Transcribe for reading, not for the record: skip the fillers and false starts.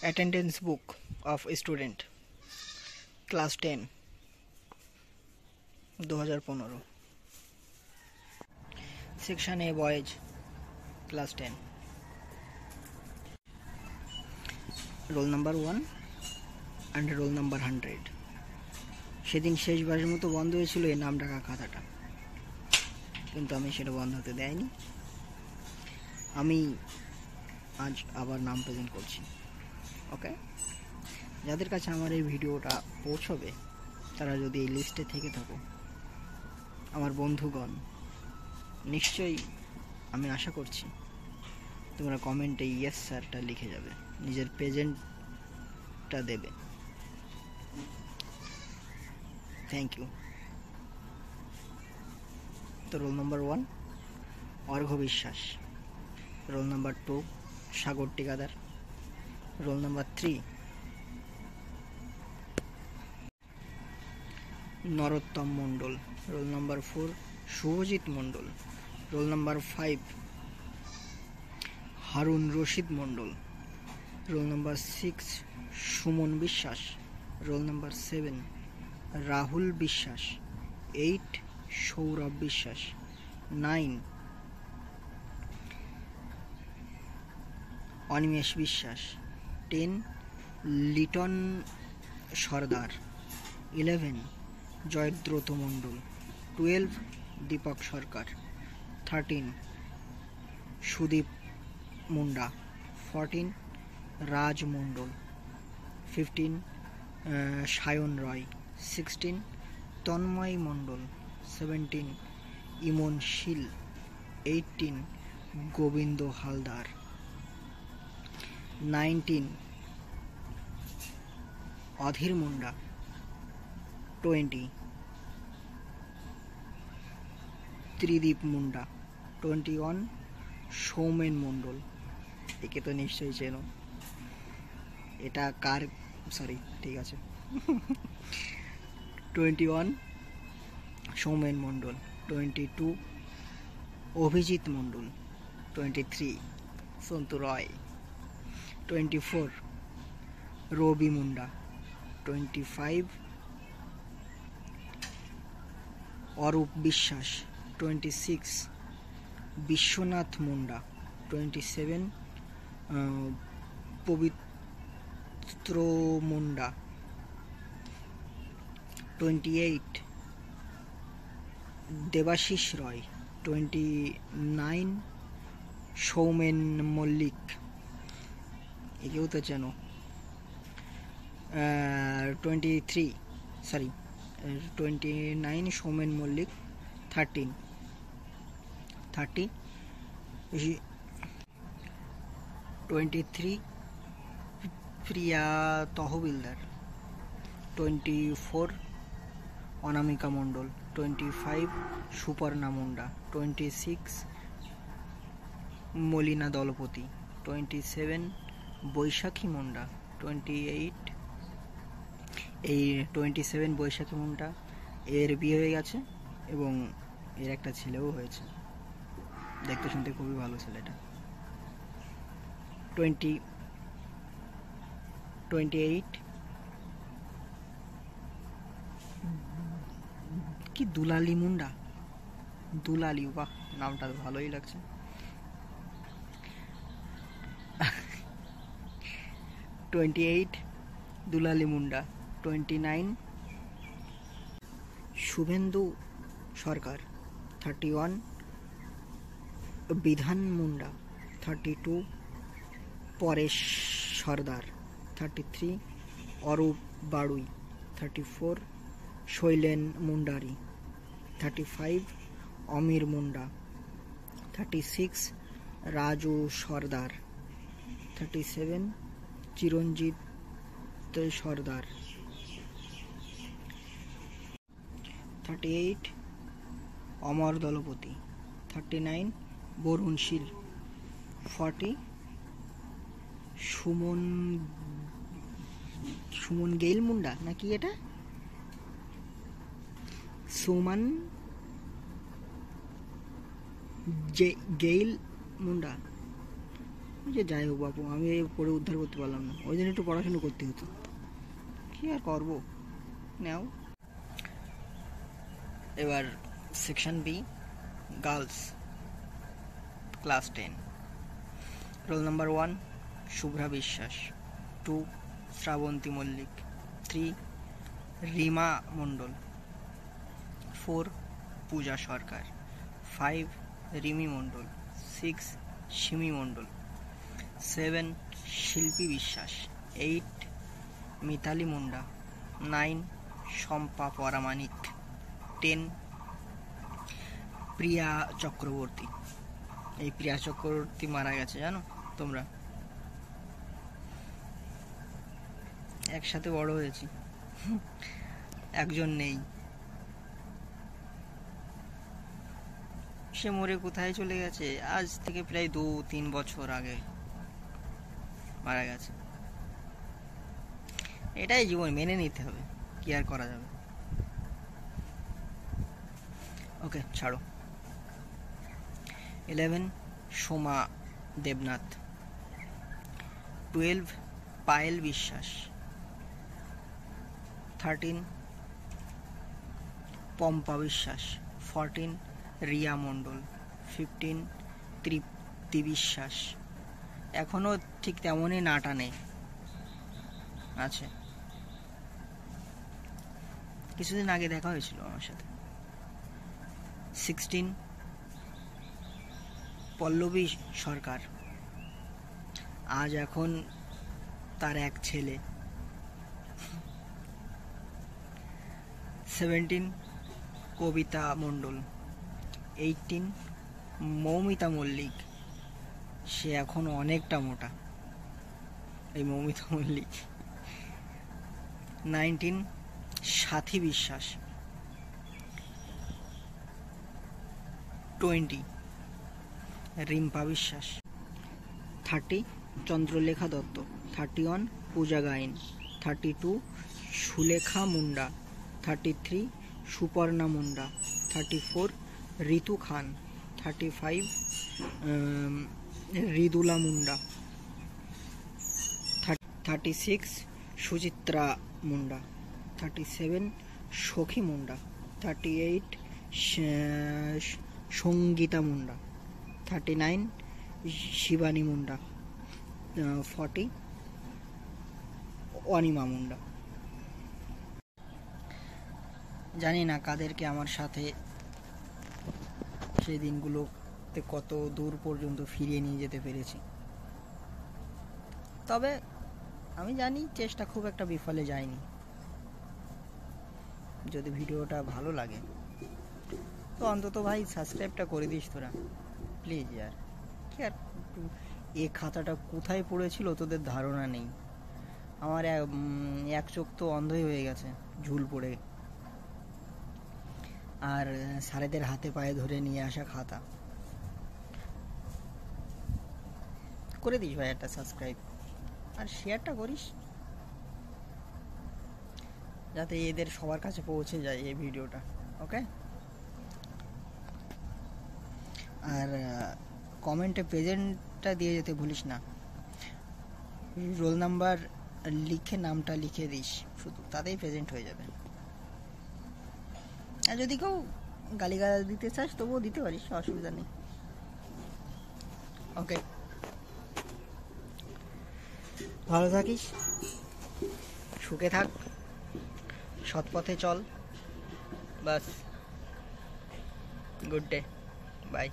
Attendance book of student class 10 2015 section A boys class 10 roll number 1 and roll number 100। সেদিন শেষবারের মতো বন্ধ হয়েছিল এই নাম ডাকা খাতাটা, কিন্তু আমি সেটা বন্ধ হতে দেয়নি। আমি আজ আবার নাম প্রেজেন্ট করছি। ওকে, যাদের কাছে আমার এই ভিডিওটা পৌঁছবে তারা যদি এই লিস্টে থেকে থাকো, আমার বন্ধুগণ, নিশ্চয়ই আমি আশা করছি তোমরা কমেন্টে ইয়েস স্যারটা লিখে যাবে, নিজের প্রেজেন্টটা দেবে। Thank you. তো roll number 1 Arghya Biswas, roll number 2 Sagar Tikadar, roll number 3 Narottam Mondal, roll number 4 Subhajit Mondal, roll number 5 Harun Rashid Mondal, roll number 6 Suman Biswas, roll number 7 Rahul বিশ্বাস, 8 সৌরভ বিশ্বাস, 9 অনিমেষ বিশ্বাস, 10 লিটন সর্দার, 11 জয়দ্রত মণ্ডল, 12 দীপক সরকার, 13 সুদীপ মুন্ডা, 14 রাজ মণ্ডল, 15 সায়ন রয়, 16 তন্ময় মণ্ডল, 17 ইমন শীল, 18 গোবিন্দ হালদার, 19 অধীর মুন্ডা, 20 ত্রিদীপ মুন্ডা, 21 সৌমেন মণ্ডল। একে তো নিশ্চয়ই চেনো, এটা কার, সরি ঠিক আছে 21 সৌমেন মণ্ডল, 22 অভিজিৎ মণ্ডল, 23 সন্তু রয়, 24 রবি মুন্ডা, 25 অরূপ বিশ্বাস, 26 বিশ্বনাথ মুন্ডা, 27 পবিত্র মুন্ডা, 28 দেবাশিস রয়, 29 সৌমেন মল্লিক, একেও তো চেনো, 29 সৌমেন মল্লিক, 30 23 প্রিয়া তহবিলদার, 24 অনামিকা মণ্ডল, 25 সুপর্ণা মুন্ডা, 26 মলিনা দলপতি, 27 বৈশাখী মুন্ডা, 28 এই 27 বৈশাখী মুন্ডা এর বিয়ে হয়ে গেছে এবং এর একটা ছেলেও হয়েছে, দেখতে শুনতে খুবই ভালো ছেলেটা। 28 কি দুলালি মুন্ডা, দুলালি, বাহ নামটা ভালোই লাগছে। 28 দুলালি মুন্ডা, 29 শুভেন্দু সরকার, 31 বিধান মুন্ডা, 32 পরেশ সর্দার, 33 অরূপ বাড়ুই, 34 শৈলেন মুন্ডারি, 35 অমির মুন্ডা, 36 রাজু সর্দার, 37 চিরঞ্জিত সর্দার, 38 অমর দলপতি, 39 বরুণ শীল, 40 সুমন গেইল মুন্ডা নাকি এটা, সুমন গেইল মুন্ডা, যে যাই হোক বাপু, আমি এই পড়ে উদ্ধার করতে পারলাম না, ওই দিন একটু পড়াশুনো করতে হতো, কী আর করবো। নাও এবার section B, girls, class 10। Roll number 1 Shubhra Biswas, 2 Srabanti Mallick, 3 Rima মণ্ডল, 4 পূজা সরকার, 5 রিমি মণ্ডল, 6 সিমি মণ্ডল, 7 শিল্পী বিশ্বাস, 8 মিতালি মুন্ডা, 9 শম্পা পরামানিক, 10 প্রিয়া চক্রবর্তী। এই প্রিয়া চক্রবর্তী মারা গেছে জানো তোমরা, একসাথে বড় হয়েছি, একজন নেই, সে মরে কোথায় চলে গেছে, আজ থেকে প্রায় 2-3 বছর আগে মারা গেছে। এটাই জীবন, মেনে নিতে হবে, কি আর করা যাবে। ওকে ছাড়ো। 11 সোমা দেবনাথ, 12 পায়েল বিশ্বাস, 13 পম্পা বিশ্বাস, 14 রিয়া মণ্ডল, 15 তৃপ্তি বিশ্বাস, এখনো ঠিক তেমনই নাটানে আছে, কিছুদিন আগে দেখা হয়েছিল আমার সাথে। 16 পল্লবী সরকার, আজ এখন তার এক ছেলে। 17 কবিতা মণ্ডল, 18 মৌমিতা মল্লিক, সে এখন অনেকটা মোটা এই মৌমিতা মল্লিক। 19 সাথী বিশ্বাস, 20 রিম্পা বিশ্বাস, 30 চন্দ্রলেখা দত্ত, 31 পূজা গাইন, 32 সুলেখা মুন্ডা, 33 সুপর্ণা মুন্ডা, 34 ঋতু খান, 35 রিদুলা মুন্ডা, 36 সুচিত্রা মুন্ডা, 37 সখী মুন্ডা, 38 সঙ্গীতা মুন্ডা, 39 শিবানী মুন্ডা, 40 অনিমা মুন্ডা। জানি না কাদেরকে আমার সাথে সেই দিনগুলোতে কত দূর পর্যন্ত ফিরিয়ে নিয়ে যেতে পেরেছি, তবে আমি জানি চেষ্টা খুব একটা বিফলে যায়নি। যদি ভিডিওটা ভালো লাগে তো অন্তত ভাই সাবস্ক্রাইবটা করে দিস তোরা, প্লিজ ইয়ার। কি আর, এ খাতাটা কোথায় পড়েছিল তোদের ধারণা নেই, আমার এক চোখ তো অন্ধই হয়ে গেছে ঝুল পড়ে, আর স্যারেদের হাতে পায়ে ধরে নিয়ে আসা খাতা। করে দিস ভাই একটা সাবস্ক্রাইব, আর শেয়ারটা করিস যাতে এদের সবার কাছে পৌঁছে যায় এই ভিডিওটা। ওকে, আর কমেন্টে প্রেজেন্টটা দিয়ে যেতে ভুলিস না, রোল নাম্বার লিখে নামটা লিখে দিস শুধু, তাতেই প্রেজেন্ট হয়ে যাবে। আর যদি কেউ গালিগালাজ দিতে চাস তবুও দিতে পারিস, অসুবিধা নেই। ওকে, ভালো থাকিস, সুখে থাক, সৎ পথে চল, বাস। Good day, by.